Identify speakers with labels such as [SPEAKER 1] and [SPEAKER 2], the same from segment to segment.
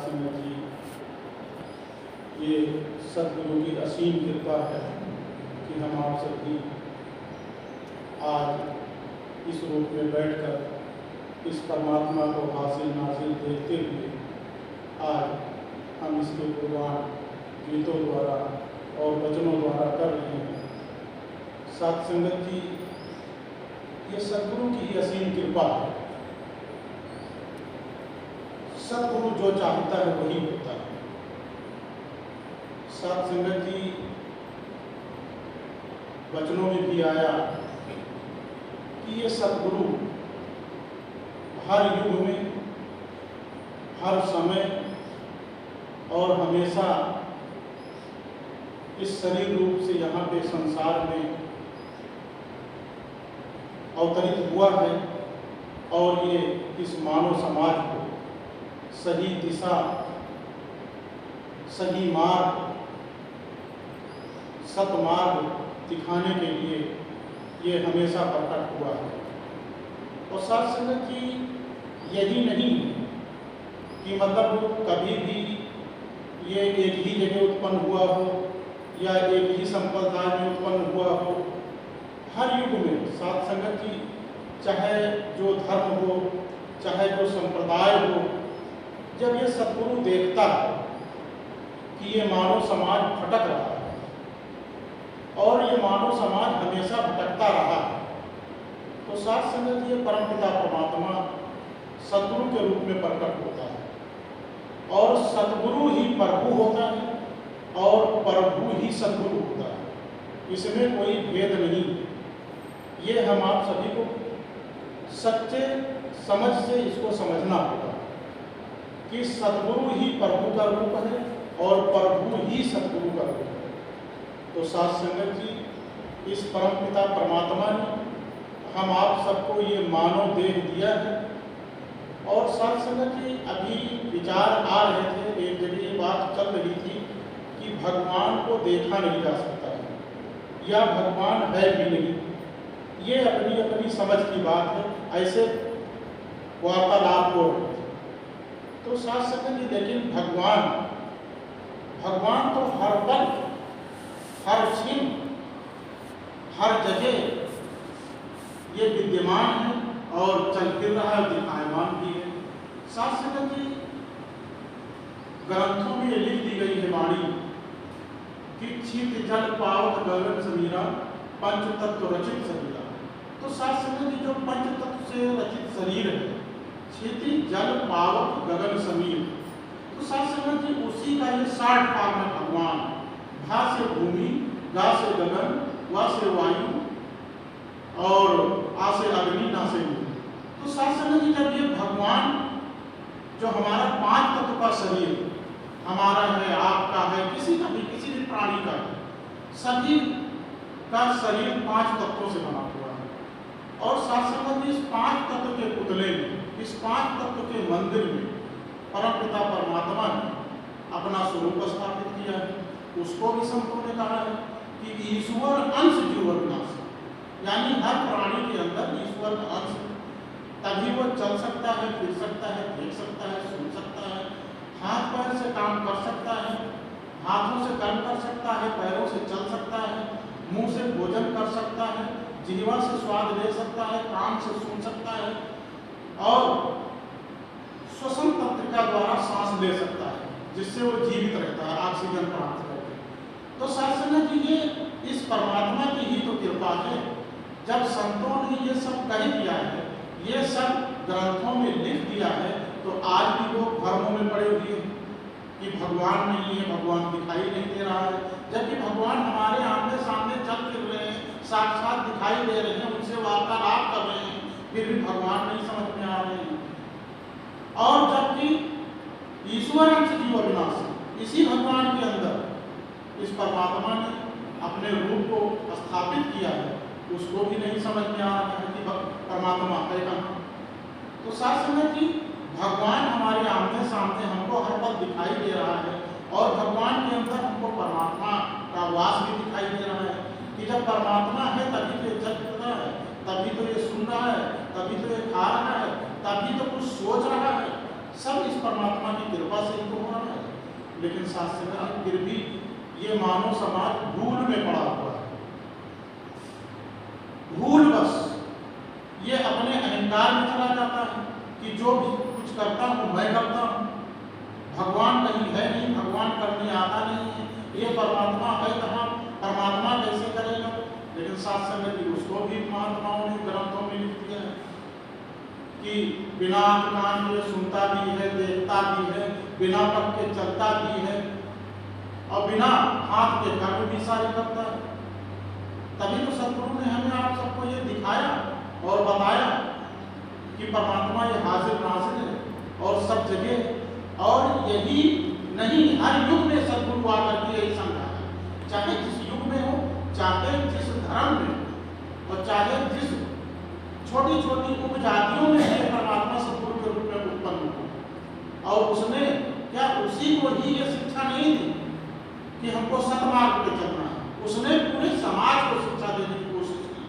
[SPEAKER 1] संगत जी, ये सदगुरु की असीम कृपा है कि हम आप सभी आज इस रूप में बैठकर इस परमात्मा को हासिल नाजिल देखते हुए आज हम इसके कुर्बान गीतों द्वारा और वचनों द्वारा कर रहे हैं। साथ संगत जी, ये सदगुरु की ही असीम कृपा है। सदगुरु जो चाहता है वही होता है। साथ संगत जी, वचनों में भी आया कि ये सदगुरु हर युग में, हर समय और हमेशा इस शरीर रूप से यहाँ पे संसार में अवतरित हुआ है और ये इस मानव समाज को सही दिशा, सही मार्ग, सतमार्ग दिखाने के लिए ये हमेशा प्रकट हुआ है। और साथ संगत जी, यही नहीं कि मतलब कभी भी ये एक ही जगह उत्पन्न हुआ हो या एक ही संप्रदाय में उत्पन्न हुआ हो। हर युग में साथ संगत जी, चाहे जो धर्म हो, चाहे जो संप्रदाय हो, जब ये सदगुरु देखता है कि ये मानव समाज भटक रहा है और ये मानव समाज हमेशा भटकता रहा है, तो साथ संगत ये परमपिता परमात्मा सदगुरु के रूप में प्रकट होता है और सदगुरु ही प्रभु होता है और प्रभु ही सदगुरु होता है। इसमें कोई भेद नहीं। ये हम आप सभी को सच्चे समझ से इसको समझना होगा कि सदगुरु ही प्रभु का रूप है और प्रभु ही सदगुरु का रूप है। तो साथ संगत जी, इस परमपिता परमात्मा ने हम आप सबको ये मानव देह दिया है। और साथ संगत जी, अभी विचार आ रहे थे, एक जगह ये बात चल रही थी कि भगवान को देखा नहीं जा सकता है या भगवान है भी नहीं। ये अपनी अपनी समझ की बात है, ऐसे वार्तालाप हो रहे थे। तो साथ संगत जी, लेकिन भगवान तो हर पल, हर क्षण, हर जगह ये विद्यमान है और चल फिर रहा है, दिखायमान भी है। साथ संगत जी, ग्रंथों में ये लिख दी गई है वाणी कि छित जल पावक गगन समीरा, पंच तत्व रचित शरीरा। तो साथ संगत जी, जो पंच तत्व से रचित शरीर है, छिति जल पावक गगन समीर, तो साथ संगत जी, उसी का ये 60 भाग में भगवान, भा से भूमि, गा से गगन, वा से वायु और आ से अग्नि, ना से भूमि। तो साथ संगत जी, जब ये भगवान जो हमारा 5 तत्व का शरीर हमारा है, आपका है, किसी का भी, किसी भी प्राणी का है, सभी का शरीर 5 तत्वों से बना हुआ है। और साथ संगत जी, इस 5 तत्व के पुतले में, इस 5 तत्व के मंदिर में परमपिता परमात्मा ने अपना स्वरूप स्थापित किया है। उसको भी संतों ने कहा है कि ईश्वर अंश जीव विनाश, यानी हर प्राणी के अंदर ईश्वर का अंश, तभी वो चल सकता है, फिर सकता है, देख सकता है, सुन सकता है, हाथ पैर से काम कर सकता है, हाथों से कर्म कर सकता है, पैरों से चल सकता है, मुंह से भोजन कर सकता है, जिह्वा से स्वाद ले सकता है, कान से सुन सकता है और श्वसन तंत्रिका द्वारा सांस ले सकता है, जिससे वो जीवित रहता है, ऑक्सीजन प्राप्त करके। तो साथ संगत जी, ये इस परमात्मा की ही तो कृपा है। जब संतों ने ये सब कह दिया है, ये सब ग्रंथों में लिख दिया है, तो आज भी लोग भ्रमों में पड़े हुए हैं कि भगवान नहीं है, भगवान दिखाई नहीं दे रहा है, जबकि भगवान हमारे आमने सामने चल फिर रहे हैं, साक्षात दिखाई दे रहे हैं, उनसे वार्तालाप कर रहे हैं, फिर भी भगवान नहीं समझ में आ रहे हैं। और जबकि ईश्वर अंश जीव विनाश, इसी भगवान के अंदर इस परमात्मा ने अपने रूप को स्थापित किया है, उसको भी नहीं समझ में आ रहा है कि परमात्मा है कहाँ। तो साथ संगत जी, भगवान हमारे आमने सामने हमको हर पल दिखाई दे रहा है और भगवान के अंदर हमको परमात्मा का वास भी दिखाई दे रहा है कि जब परमात्मा है तभी तो ये जग रहा है, तभी तो ये सुन रहा है, तभी तो ये खा रहा है, तभी तो कुछ सोच रहा है। सब इस परमात्मा की कृपा से ही तो हो रहा है। लेकिन शास्त्र में फिर भी ये मानव समाज भूल में पड़ा हुआ है। भूल बस ये अपने अहंकार में चला जाता है कि जो भी कुछ करता हूँ मैं करता हूँ, भगवान कहीं है नहीं, भगवान करने आता नहीं है, ये परमात्मा है कहाँ, परमात्मा कैसे करेगा। लेकिन शास्त्र में भी उसको भी महात्माओं ने ग्रंथों में लिख दिया है कि बिना कान के सुनता भी है, देखता भी है, बिना पग के चलता भी है और बिना हाथ के कर्म भी सारे करता है। तभी तो सदगुरु ने हमें आप सबको ये दिखाया और बताया कि परमात्मा ये हाजिर नाजिर है और सब जगह। और यही नहीं, हर युग में सदगुरु आकर के यही समझाया, चाहे जिस युग में हो, चाहे जिस धर्म में, और चाहे जिस छोटी छोटी उपजातियों में है, परमात्मा सदगुरु के रूप में उत्पन्न हो। और उसने क्या उसी को ही ये शिक्षा नहीं दी कि हमको सतमार्ग पे चलना है, उसने पूरे समाज को शिक्षा देने की कोशिश की।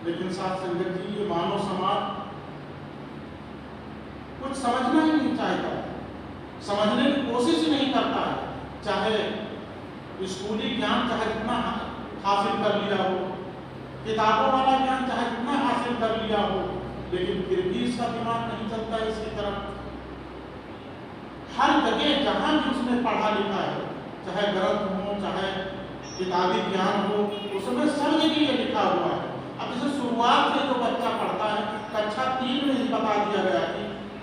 [SPEAKER 1] लेकिन साथ संगत जी, ये मानव समाज कुछ समझना ही नहीं चाहता, समझने की कोशिश ही नहीं करता है। चाहे स्कूली ज्ञान चाहे जितना हासिल कर लिया हो, किताबों वाला ज्ञान चाहे जितना हासिल कर लिया हो, लेकिन फिर भी इसका दिमाग नहीं चलता इसकी तरफ। हर जगह जहां भी उसने पढ़ा लिखा है, चाहे ग्रंथ हो चाहे किताबी ज्ञान हो, उसमें सब जगह ये लिखा हुआ है। अब जैसे शुरुआत से जो बच्चा पढ़ता है, कक्षा 3 में ही बता दिया गया कि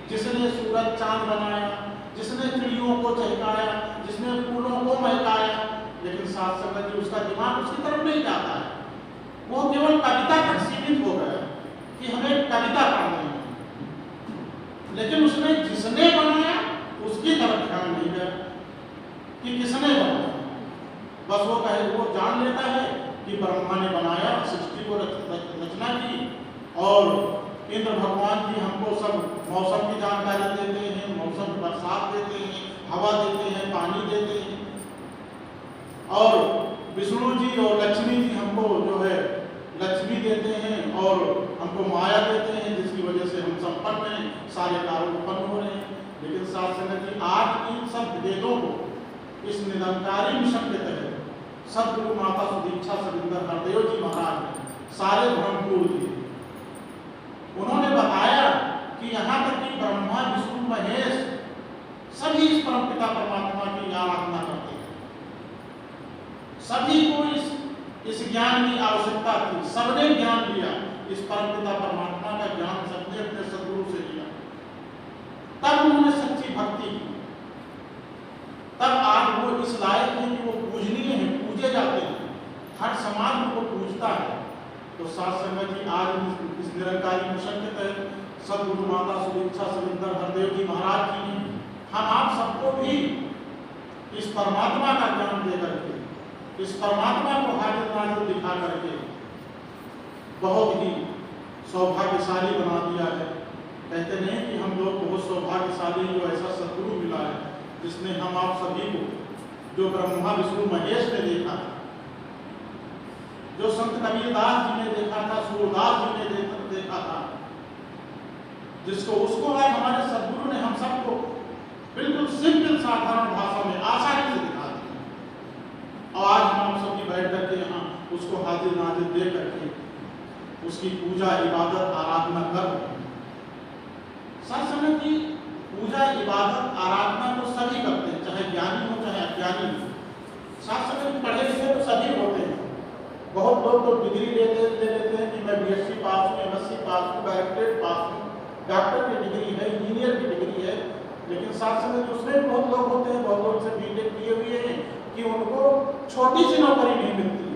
[SPEAKER 1] जिसने सूरज चांद बनाया, जिसने चिड़ियों को चहकाया, जिसने फूलों को महकाया, लेकिन साथ संगत जी उसका दिमाग उसकी तरफ नहीं जाता है। वो केवल कविता तक सीमित हो गया कि हमें कविता पढ़नी है, लेकिन उसने जिसने बनाया उसकी तरफ ध्यान नहीं गया कि किसने बनाया। बस वो कहे, वो जान लेता है कि ब्रह्मा ने बनाया, सृष्टि को रचना की, और इंद्र भगवान जी हमको सब मौसम की जानकारी देते हैं, मौसम की बरसात देते हैं, हवा देते हैं, पानी देते हैं, और विष्णु जी और लक्ष्मी जी हमको जो है लक्ष्मी देते हैं और हमको माया देते हैं, जिसकी वजह से हम संपन्न हैं, सारे कार्य उत्पन्न हो रहे हैं। लेकिन साथ संगत जी, आज इन सब वेदों को इस निरंकारी मिशन के तहत सदगुरु माता सुदीक्षा सविंदर हरदेव जी महाराज ने सारे भ्रम दूर दिए। उन्होंने बताया कि यहाँ तक कि ब्रह्मा विष्णु महेश सभी इस परमपिता परमात्मा की आराधना करते हैं, सभी को इस ज्ञान की आवश्यकता थी, सबने ज्ञान लिया, इस परमपिता परमात्मा का ज्ञान सबने अपने सदगुरु से लिया, तब उन्होंने सच्ची भक्ति की, तब आज वो इस लायक है कि वो पूजनीय है, पूजे जाते हैं, हर समाज उनको पूजता है। तो साथ संगत जी, आज इस निरंकारी मिशन के तहत सदगुरु माता सुदीक्षा सविंदर हरदेव जी महाराज जी ने हम आप सबको भी इस परमात्मा का ज्ञान दे करके, इस परमात्मा को हाजिर नाजिर दिखा करके बहुत ही सौभाग्यशाली बना दिया है। कहते नहीं कि हम लोग बहुत सौभाग्यशाली जो ऐसा सदगुरु मिला है जिसने हम आप सभी को, जो ब्रह्मा विष्णु महेश ने देखा, जो संत कबीरदास जी ने देखा था, सूरदास जी ने देखा था, जिसको उसको आज हमारे सदगुरु ने हम सबको बिल्कुल सिंपल साधारण भाषा में आसानी से दिखा दिया। और आज हम आप सभी बैठ करके यहाँ उसको हाजिर नाजिर दे करके उसकी पूजा इबादत आराधना कर रहे हैं। सच समय की पूजा इबादत आराधना तो सभी करते हैं, चाहे ज्ञानी हो चाहे अज्ञानी हो। साथ समय पढ़े लिखे तो सभी होते हैं। बहुत लोग तो डिग्री ले लेते हैं कि मैं BSc पास हूँ, MSc पास हूँ, डायरेक्टरेट पास हूँ, डॉक्टर की डिग्री है, इंजीनियर की डिग्री है, लेकिन साथ समय दूसरे बहुत लोग होते हैं, बहुत लोग से B.Tech किए हुए हैं कि उनको छोटी सी नौकरी नहीं मिलती,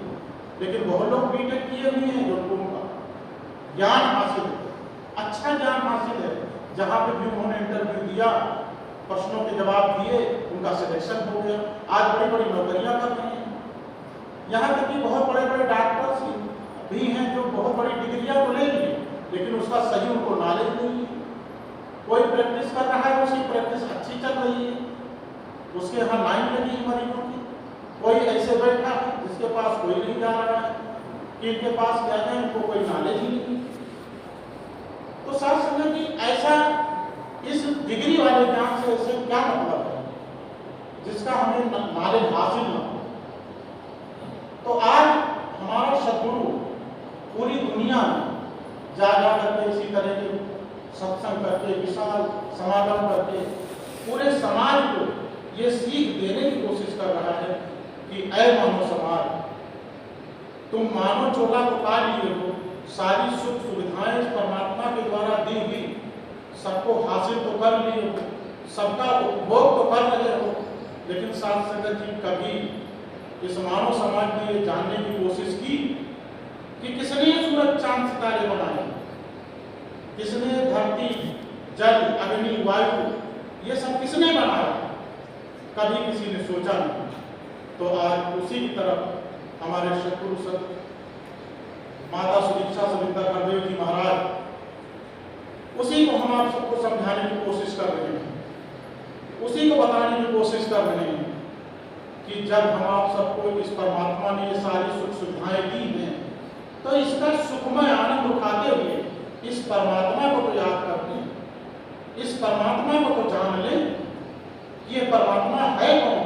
[SPEAKER 1] लेकिन बहुत लोग B.Tech किए हुए हैं जो उनका ज्ञान हासिल है, अच्छा ज्ञान हासिल है, जहाँ पे भी उन्होंने इंटरव्यू दिया, प्रश्नों के जवाब दिए, उनका सिलेक्शन हो गया, आज बड़ी बड़ी नौकरियां कर रहे हैं। यहाँ तक कि बहुत बड़े बड़े डॉक्टर्स भी हैं जो बहुत बड़ी डिग्रियां तो ले ली, लेकिन उसका सही उनको नॉलेज नहीं है। कोई प्रैक्टिस कर रहा है, उसकी प्रैक्टिस अच्छी चल रही है, उसके यहाँ लाइन लगी है मरीजों की, कोई ऐसे बैठा है जिसके पास कोई नहीं जा रहा है कि इनके पास जाए, इनको कोई नॉलेज ही नहीं। तो साथ समझ कि ऐसा इस डिग्री वाले ज्ञान से इससे क्या मतलब है जिसका हमें नॉलेज हासिल ना हो। तो आज हमारा सद्गुरु पूरी दुनिया में जा करके इसी तरह के सत्संग करके विशाल समागम करके पूरे समाज को ये सीख देने की कोशिश कर रहा है कि ऐ मानव समाज, तुम मानव चोला तो पा लिए हो, सारी सुख सुविधाएं इस परमात्मा के द्वारा दी हुई सबको हासिल तो कर लिए हो, सबका उपभोग तो कर रहे हो, लेकिन साथ संगत जी कभी इस मानव समाज ने ये जानने की कोशिश की कि किसने सूरज चांद सितारे बनाए, किसने धरती जल अग्नि वायु ये सब किसने बनाया, कभी किसी ने सोचा नहीं। तो आज उसी की तरफ हमारे सद्गुरु सत माता सुदीक्षा सविता गुरुदेव जी महाराज उसी को हम आप सबको समझाने की कोशिश कर रहे हैं, उसी को बताने की कोशिश कर रहे हैं कि जब हम आप सबको इस परमात्मा ने ये सारी सुख सुविधाएं दी हैं तो इसका सुखमय आनंद उठाते हुए इस परमात्मा को तो याद कर लें, इस परमात्मा को तो जान लें कि ये परमात्मा है कौन,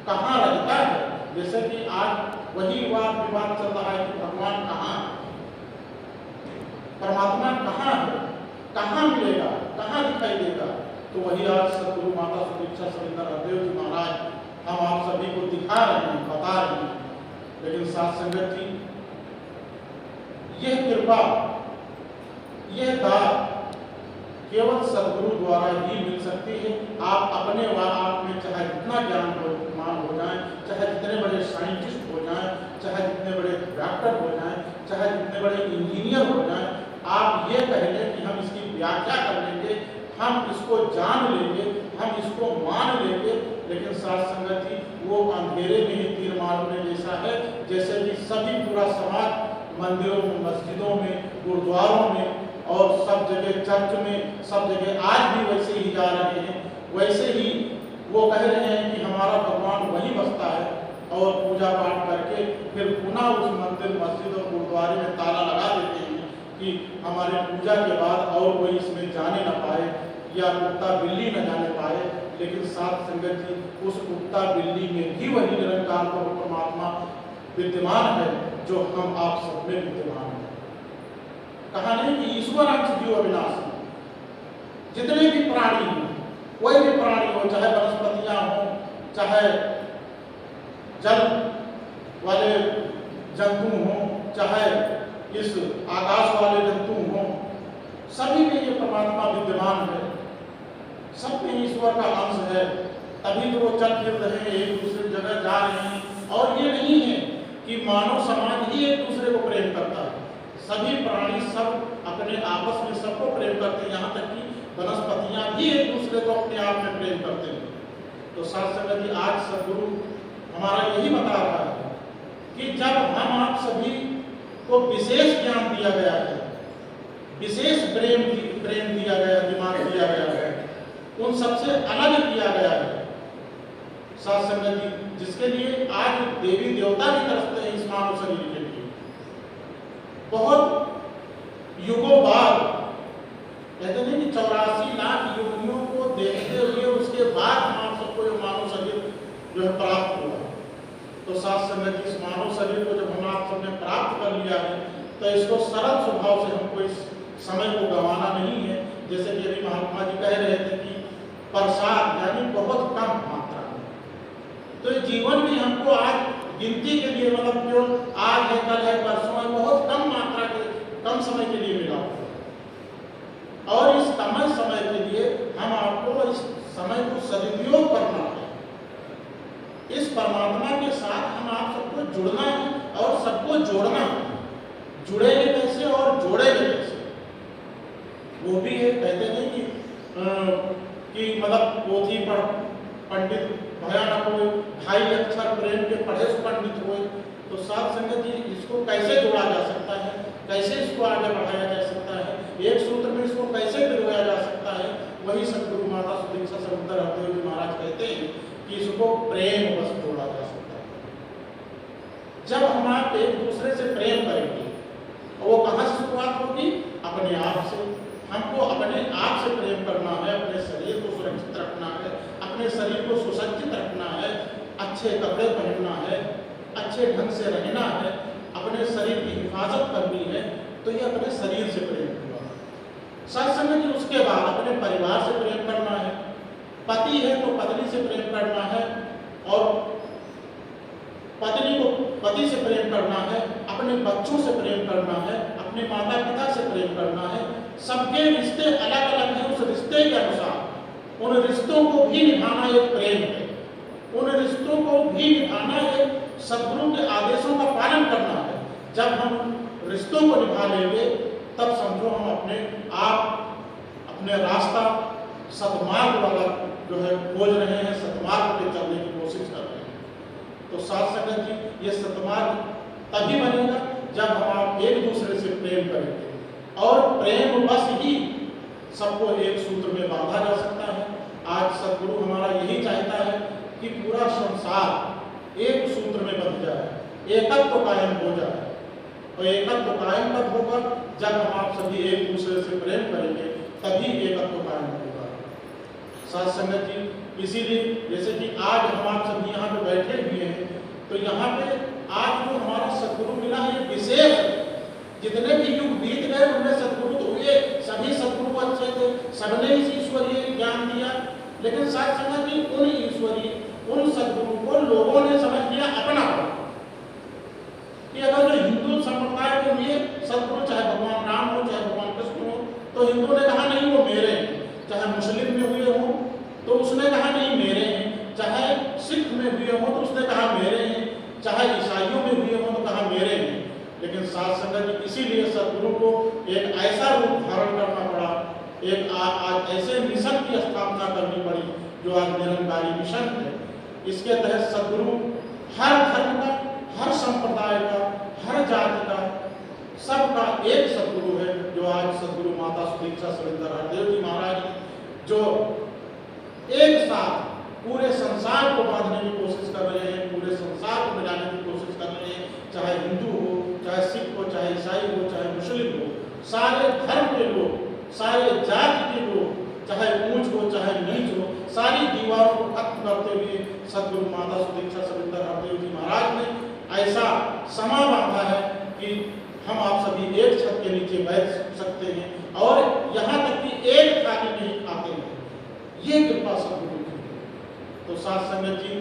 [SPEAKER 1] कहाँ रहता है। जैसे कि आज वही वाद विवाद चल रहा है कि भगवान कहाँ, परमात्मा कहाँ है, कहाँ मिलेगा, कहाँ दिखाई देगा। तो वही आज सद्गुरु माता सुदीक्षा सविता गुरुदेव जी महाराज हम आप सभी को दिखा रहे हैं, बता रहे हैं। लेकिन साथ संगत जी यह कृपा, यह दात केवल सद्गुरु द्वारा ही मिल सकती है। आप अपने आप में चाहे जितना ज्ञान मान हो जाए, चाहे जितने बड़े साइंटिस्ट हो जाएं, चाहे जितने बड़े डॉक्टर हो जाएं, चाहे जितने बड़े इंजीनियर हो जाएं, आप ये कह लें कि हम इसकी व्याख्या कर लेंगे, हम इसको जान लेंगे, हम इसको मान लेंगे, लेकिन साथ संगत जी वो अंधेरे में ही तीर मारने जैसा है। जैसे कि सभी पूरा समाज मंदिरों में, मस्जिदों में, गुरुद्वारों में और सब जगह चर्च में, सब जगह आज भी वैसे ही जा रहे हैं, वैसे ही वो कह रहे हैं कि हमारा भगवान वहीं बसता है और पूजा पाठ करके फिर पुनः उस मंदिर, मस्जिद और गुरुद्वारे में ताला लगा देते हैं कि हमारे पूजा के बाद और कोई इसमें जाने न पाए या कुत्ता बिल्ली न जाने पाए। लेकिन साथ संगत जी उस कुत्ता बिल्ली में भी वही निरंकार परमात्मा विद्यमान है जो हम आप सब में विद्यमान है। कहा नहीं कि ईश्वर अंश जीव अविनाशी, जितने भी प्राणी हैं, कोई भी प्राणी हो, चाहे वनस्पतियां हो, चाहे जल वाले जंतु हो, चाहे इस आकाश वाले जंतु हो, सभी में ये परमात्मा विद्यमान है, सब में ईश्वर का अंश है। तभी तो वो चल फिर रहे हैं, एक दूसरे जगह जा रहे हैं। और ये नहीं है कि मानव समाज ही एक दूसरे को प्रेम करता है, सभी प्राणी सब अपने आपस में सबको प्रेम करते हैं, यहाँ तक कि वनस्पतियाँ भी एक दूसरे को अपने आप में प्रेम करते हैं। तो साथ संगत जी आज सद्गुरु हमारा यही बता रहा है कि जब हम आप सभी को विशेष ज्ञान दिया गया है, विशेष प्रेम दिया गया, दिमाग दिया गया है, उन सबसे अलग किया गया है साथ संगत जी, जिसके लिए आज देवी देवता भी तरसते हैं इस मानव शरीर के लिए। बहुत युगों बाद, कहते हैं कि 84 लाख युगियों को देखते हुए उसके बाद हम आप सबको ये मानव शरीर जो है प्राप्त हुआ। तो साथ संगत जी इस मानव शरीर को जब हम आप सबने प्राप्त कर लिया है तो इसको सरल स्वभाव से हमको इस समय को गंवाना नहीं है। जैसे कि अभी महात्मा जी कह रहे थे कि प्रसाद यानी बहुत कम मात्रा में, तो जीवन भी हमको आज गिनती के लिए, मतलब जो आज है, कल है, परसों है, बहुत कम मात्रा के कम समय के लिए मिला और इस कम समय के लिए हम आपको इस समय को सदुपयोग करना है। इस परमात्मा के साथ हम आप सबको जुड़ना है और सबको जोड़ना है। जुड़ेंगे कैसे और जोड़ेंगे कैसे, वो भी है। कहते हैं कि मतलब पोथी पढ़ पंडित भयानक हुए, 2.5 अक्षर प्रेम के पढ़े पंडित हुए। तो साथ संगत जी इसको कैसे जोड़ा जा सकता है, कैसे इसको आगे बढ़ाया जा सकता है, एक सूत्र में इसको कैसे पिरोया जा सकता है, वही सद्गुरु माता सुदीक्षा सविता गुरुदेव जी महाराज कहते हैं कि इसको प्रेम बस जोड़ा जा सकता है। जब हम आप एक दूसरे से प्रेम करेंगे, वो कहाँ से शुरुआत होगी? अपने आप से। हमको अपने आप से प्रेम करना है, अपने अच्छे कपड़े पहनना है, अच्छे ढंग से रहना है, अपने शरीर की हिफाजत करनी है, तो ये अपने शरीर से प्रेम हुआ। साथ संगत जी उसके बाद अपने परिवार से प्रेम करना है। पति है तो पत्नी से प्रेम करना है, और पत्नी को पति से प्रेम करना है, अपने बच्चों से प्रेम करना है, अपने माता पिता से प्रेम करना है। सबके रिश्ते अलग अलग हैं, उस रिश्ते के अनुसार उन रिश्तों को भी निभाना एक प्रेम है। उन रिश्तों को भी निभाना एक सद्गुरु के आदेशों का पालन करना है। जब हम रिश्तों को निभा लेंगे तब समझो हम अपने आप अपने रास्ता सद्मार्ग वाला जो है खोज रहे हैं, सद्मार्ग पे चलने की कोशिश कर रहे हैं। तो साथ संगत जी ये सद्मार्ग तभी बनेगा जब हम आप एक दूसरे से प्रेम करेंगे, और प्रेम बस ही सबको एक सूत्र में बांधा जा सकता है। आज सद्गुरु हमारा यही चाहता है कि पूरा संसार एक सूत्र में बंध जाए, एकत्व कायम हो जाए। और एकत्व कायम कब होगा? जब हम आप सभी एक दूसरे से प्रेम करेंगे, तभी एकत्व कायम होगा। साथ संगत जी इसीलिए जैसे कि आज हम आप सभी यहाँ पे बैठे हुए हैं, तो यहाँ पे आज जो हमारा सद्गुरु मिला है ये विशेष है। जितने भी युग बीत गए उनमें सद्गुरु तो हुए, सभी सद्गुरु अच्छे थे, सबने इस ईश्वरीय ज्ञान दिया, लेकिन साथ संगत जी उन ईश्वरीय उन सद्गुरु को लोगों ने समझ लिया अपना कि अगर जो हिंदू संप्रदाय के लिए सद्गुरु चाहे भगवान राम हो चाहे भगवान कृष्ण हो, तो हिंदू ने कहा नहीं वो मेरे हैं। चाहे मुस्लिम में हुए हो तो उसने कहा नहीं मेरे हैं, चाहे सिख में हुए हो तो उसने कहा मेरे हैं, चाहे ईसाइयों में हुए हो तो कहा मेरे हैं। लेकिन साथ संगत इसीलिए सद्गुरु को एक ऐसा रूप धारण करना पड़ा, एक आज ऐसे मिशन की स्थापना करनी पड़ी जो आज निरंकारी मिशन है। इसके तहत सद्गुरु हर धर्म का, हर संप्रदाय का, हर जाति का, सबका एक सद्गुरु है, जो आज सद्गुरु माता सुदीक्षा सविंदर हरदेव जी महाराज जो एक साथ पूरे संसार को बांधने की कोशिश कर रहे हैं, पूरे संसार को मिलाने की कोशिश कर रहे हैं। चाहे हिंदू हो, चाहे सिख हो, चाहे ईसाई हो, चाहे मुस्लिम हो, सारे धर्म के लोग, सारे जाति के लोग, चाहे ऊंच हो चाहे नीच हो, सारी दीवारों को खत्म करते हुए सद्गुरु माता सुदीक्षा सविंदर हरदेव जी महाराज ने ऐसा समा बांधा है कि हम आप सभी एक छत के नीचे बैठ सकते हैं और यहाँ तक कि एक थाली नहीं खाते हैं। ये कृपा सद्गुरु की है। तो साथ संगत जी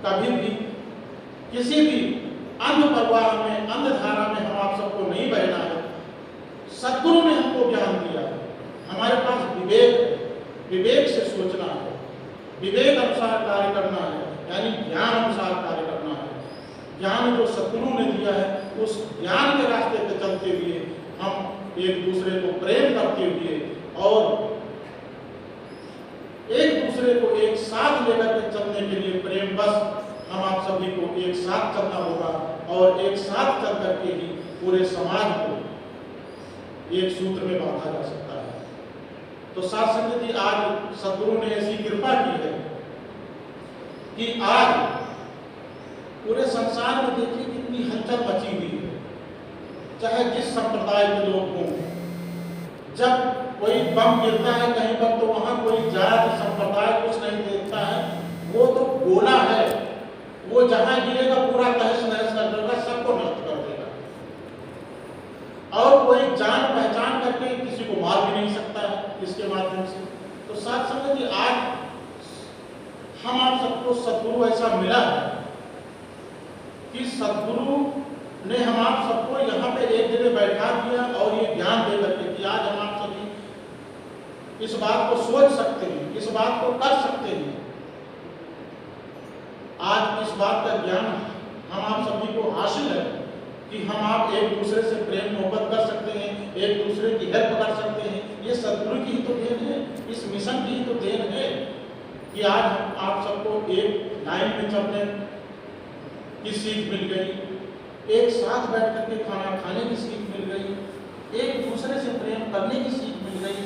[SPEAKER 1] कभी भी किसी भी अंध प्रवाह में, अंधधारा में हम आप सबको नहीं बहना है। सद्गुरु ने हमको ज्ञान दिया है, हमारे पास विवेक है, विवेक से सोचना है, विवेक अनुसार कार्य करना है, यानी ज्ञान अनुसार कार्य करना है। ज्ञान जो सद्गुरु ने दिया है उस ज्ञान के रास्ते पर चलते हुए हम एक दूसरे को प्रेम करते हुए और एक दूसरे को एक साथ लेकर के चलने के लिए प्रेम बस हम आप सभी को एक साथ चलना होगा और एक साथ चल करके ही पूरे समाज को एक सूत्र में बांधा जा सकता है। तो साथ संगत जी आज सद्गुरु ने ऐसी कृपा की है कि आज पूरे संसार में देखिए कितनी हलचल मची हुई है। चाहे जिस संप्रदाय के लोग हों, जब कोई बम गिरता है कहीं पर तो वहां कोई जात संप्रदाय कुछ नहीं देखता है, वो तो गोला है, वो जहां गिरेगा पूरा तहस नहस कर देगा, सबको नष्ट कर देगा और कोई जान पहचान करके किसी को मार भी नहीं सकता है इसके माध्यम से। तो साथ संगत जी आज हम आप सबको सद्गुरु ऐसा मिला है कि सद्गुरु ने हम आप सबको यहाँ पे एक जगह बैठा दिया और ये ज्ञान दे करके कि आज हम आप सभी इस बात को सोच सकते हैं, इस बात को कर सकते हैं। आज इस बात का ज्ञान हम आप सभी को हासिल है कि हम आप एक दूसरे से प्रेम मोहब्बत कर सकते हैं, एक दूसरे की हेल्प कर सकते हैं। ये सद्गुरु की ही तो देन है, इस मिशन की ही तो देन है कि आज आप सबको एक लाइन में चलने की सीख मिल गई, एक साथ बैठ करके खाना खाने की सीख मिल गई, एक दूसरे से प्रेम करने की सीख मिल गई।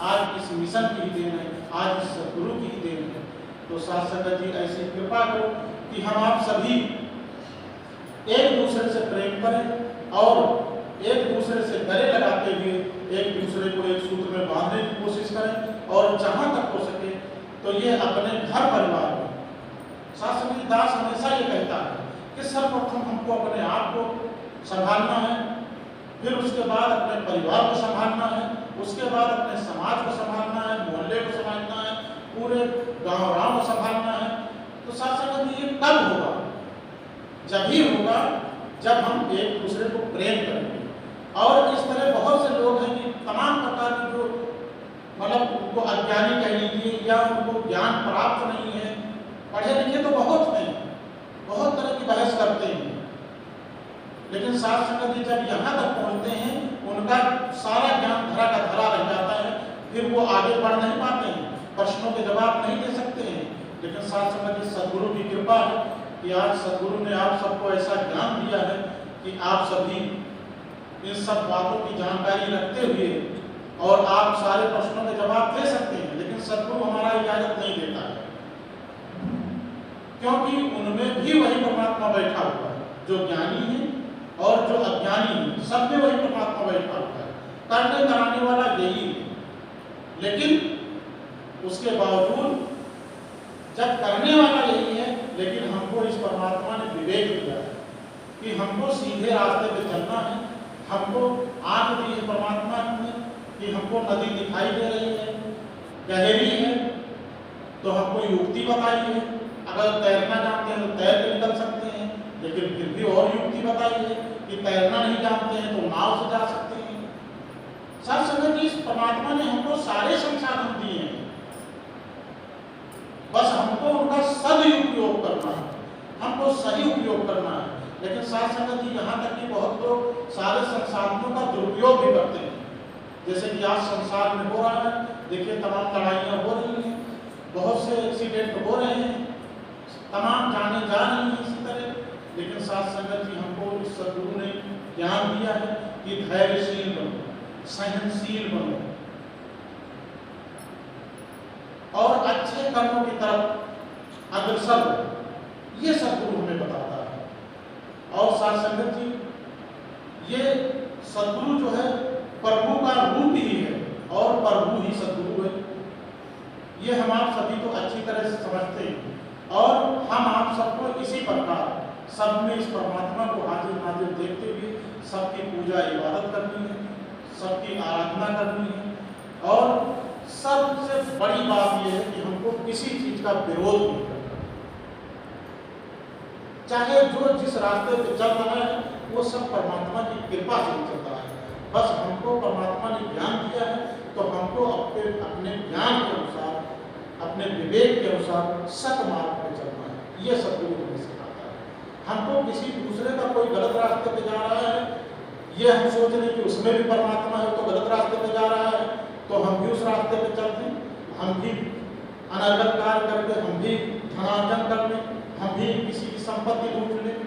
[SPEAKER 1] आज इस मिशन की ही देन है, आज इस सद्गुरु की ही देन है। तो साथ संगत जी ऐसी कृपा करो कि हम आप सभी एक दूसरे से प्रेम करें और एक दूसरे से गले लगाते हुए एक दूसरे को एक सूत्र में बांधने की कोशिश करें और जहाँ तक हो सके तो ये अपने घर परिवार में साथ संगत दास हमेशा ये कहता है कि सर्वप्रथम हमको अपने आप को संभालना है, फिर उसके बाद अपने परिवार को संभालना है, उसके बाद अपने समाज को संभालना है, मोहल्ले को संभालना है, पूरे गाँव को संभालना है। तो साथ संगत ये कब होगा? जब ही होगा जब हम एक दूसरे को प्रेम करेंगे। और इस तरह बहुत से लोग हैं कि तमाम प्रकार के जो मतलब उनको अज्ञानी कह लीजिए या उनको ज्ञान प्राप्त नहीं है, पढ़े लिखे तो बहुत हैं, बहुत तरह की बहस करते हैं, लेकिन साथ संगत जब यहाँ तक पहुँचते हैं उनका सारा ज्ञान धरा का धरा रह जाता है, फिर वो आगे बढ़ नहीं पाते हैं, प्रश्नों के जवाब नहीं दे सकते हैं। लेकिन साथ संगत सदगुरु की कृपा है कि आज सदगुरु ने आप सबको ऐसा ज्ञान दिया है कि आप सभी इन सब बातों की जानकारी रखते हुए और आप सारे प्रश्नों के जवाब दे सकते हैं। लेकिन सदगुरु हमारा इजाजत नहीं देता है, क्योंकि उनमें भी वही परमात्मा बैठा हुआ है, जो ज्ञानी है और जो अज्ञानी है, सब में वही परमात्मा बैठा हुआ है, करने कराने वाला यही है। लेकिन उसके बावजूद जब करने वाला यही है, लेकिन हमको इस परमात्मा ने विवेक दिया है कि हमको सीधे रास्ते पे चलना है। हमको आंख दी है परमात्मा ने कि हमको नदी दिखाई दे रही है, गहरी है, तो हमको युक्ति बताई है। अगर तैरना जानते हैं तो तैर के निकल सकते हैं, लेकिन फिर भी और युक्ति बताई है कि तैरना नहीं जानते हैं तो नाव से जा सकते हैं। साथ संगत इस परमात्मा ने हमको सारे संसाधन दिए हैं, बस हमको उनका सदुपयोग करना है, हमको सही उपयोग करना है। लेकिन साथ संगत जी यहाँ तक कि बहुत लोग सारे संसाधनों का दुरुपयोग भी करते हैं, जैसे कि आज संसार में हो रहा है, देखिए तमाम लड़ाइयाँ हो रही हैं, बहुत से एक्सीडेंट हो रहे हैं, तमाम जाने जा रही हैं इसी तरह। लेकिन साथ संगत जी हमको इस सदगुरु ने ज्ञान दिया है कि धैर्यशील बनो, सहनशील बनो और अच्छे कर्मों की तरफ अग्रसर हो, ये सदगुरु हमें बताता है। और साथ संगत जी ये सदगुरु जो है प्रभु का रूप ही है और प्रभु ही सदगुरु है, ये हम आप सभी तो अच्छी तरह से समझते हैं। और हम आप सबको इसी प्रकार सब में इस परमात्मा को हाजिर नाजिर देखते हुए सबकी पूजा इबादत करनी है, सबकी आराधना करनी है। और सबसे बड़ी बात यह है कि हमको किसी चीज का विरोध नहीं करना, चाहे जो जिस रास्ते पे चल रहा है वो सब परमात्मा की कृपा से चल रहा है। बस हमको परमात्मा ने ज्ञान दिया है तो हमको अपने ज्ञान के अनुसार, अपने विवेक के अनुसार सत मार्ग पे चलना है, ये सदगुरु हमें सिखाता है। हमको किसी दूसरे का कोई गलत रास्ते पे जा रहा है, ये हम सोच रहे कि उसमें भी परमात्मा है तो गलत रास्ते पे जा रहा है, तो हम भी उस रास्ते पे चलते, हम भी अनर्गल कार्य करके हम भी धनार्जन कर लें, हम भी किसी की संपत्ति लूट लें।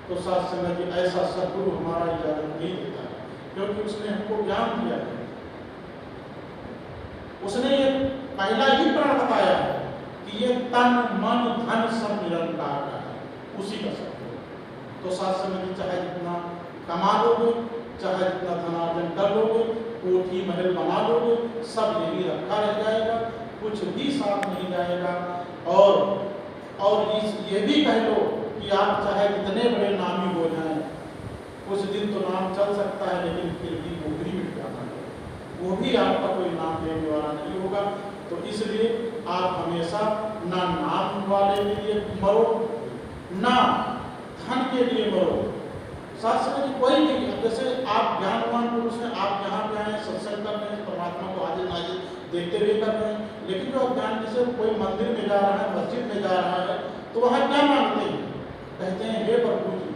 [SPEAKER 1] तो साथ संगत जी ऐसा सदगुरु हमारा इजाजत नहीं देता है, क्योंकि उसने हमको ज्ञान दिया है। उसने ये पहला ही प्रण बताया है कि ये तन मन धन सब निरंकार का है, उसी का सब है। तो साथ संगत चाहे जितना कमा लोगे, चाहे जितना धनार्जन कर लोगे, कोठी महल बना लोगे, सब यही रखा रह जाएगा, कुछ भी साथ नहीं जाएगा। और ये भी कह लो कि आप चाहे कितने बड़े नामी हो जाएं, कुछ दिन तो नाम चल सकता है, लेकिन फिर भी नौकरी मिट जाना है, वो भी आपका कोई नाम लेने वाला नहीं होगा। तो इसलिए आप हमेशा ना नाम वाले के लिए मरो, ना धन के लिए मरो। साथ साथ कोई नहीं, जैसे आप ज्ञानवान पुरुष हैं, आप यहाँ पे आए सत्संग कर रहे हैं, परमात्मा को हाजिर नाजिर देखते हुए कर रहे हैं, लेकिन जो अज्ञान जैसे कोई मंदिर में जा रहा है, मस्जिद में जा रहा है, तो वहाँ क्या मांगते हैं? कहते हैं हे प्रभु जी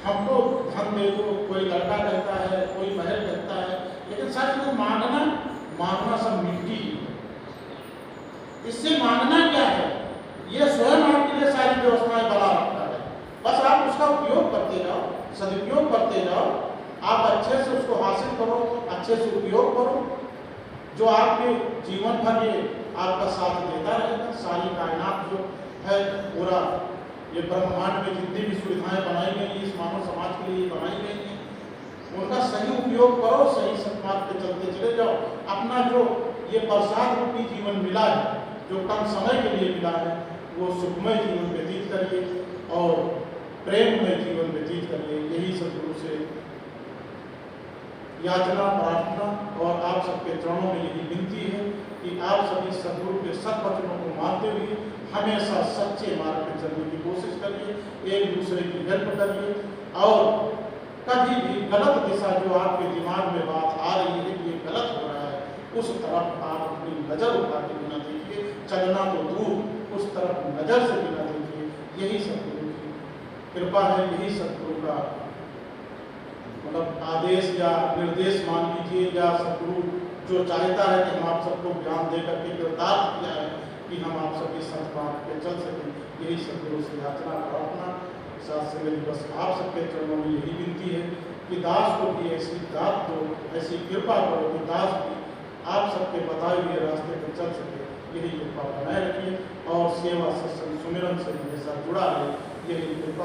[SPEAKER 1] हमको धन दे दो, कोई लड़का कहता है, कोई महल कहता है, लेकिन सच में मांगना सब मिट्टी है। इससे मांगना क्या है? ये स्वयं आपके लिए सारी व्यवस्थाएं बना रखता है, बस आप उसका उपयोग करते जाओ, सदुपयोग करते जाओ, आप अच्छे से उसको हासिल करो, अच्छे से उपयोग करो, जो आपके जीवन भर ये आपका साथ देता रहेगा। सारी कायनात जो है, पूरा ये ब्रह्मांड में जितनी भी सुविधाएं बनाई गई हैं इस मानव समाज के लिए बनाई गई हैं, उनका सही उपयोग करो, सही सत्मार्ग पे चलते चले जाओ। अपना जो ये प्रसाद रूपी जीवन मिला है, जो कम समय के लिए मिला है, वो सुखमय जीवन व्यतीत करिए और प्रेममय जीवन व्यतीत करिए। यही सदगुरु से याचना प्रार्थना और आप सबके चरणों में यही विनती है कि आप सभी सदगुरु के सत्वचनों को मानते हुए हमेशा सच्चे मार्ग पर चलने की कोशिश करिए, एक दूसरे की हेल्प करिए और कभी भी गलत दिशा जो आपके दिमाग में बात आ रही है कि ये गलत हो रहा है, उस तरफ आप अपनी नज़र उठा के बिना देखिए, चलना तो दूर उस तरफ नज़र से बिना देखिए। यही सदगुरु की कृपा है, यही सदगुरु का मतलब आदेश या निर्देश मान लीजिए, या सदगुरु जो चाहता है कि हम आप सबको ज्ञान दे करके कृतार्थ किया है कि हम आप सबके साथ मार्ग पे चल सकें। यही सदगुरु से याचना प्रार्थना साथ से मेरी बस आप सबके चरणों में यही विनती है कि दास को भी ऐसी दात दो, ऐसी कृपा करो कि दास भी आप सबके बताए हुए रास्ते पर चल सके। यही कृपा बनाए रखिए और सेवा से सुमिरन से हमेशा जुड़ा रहे। यही कृपा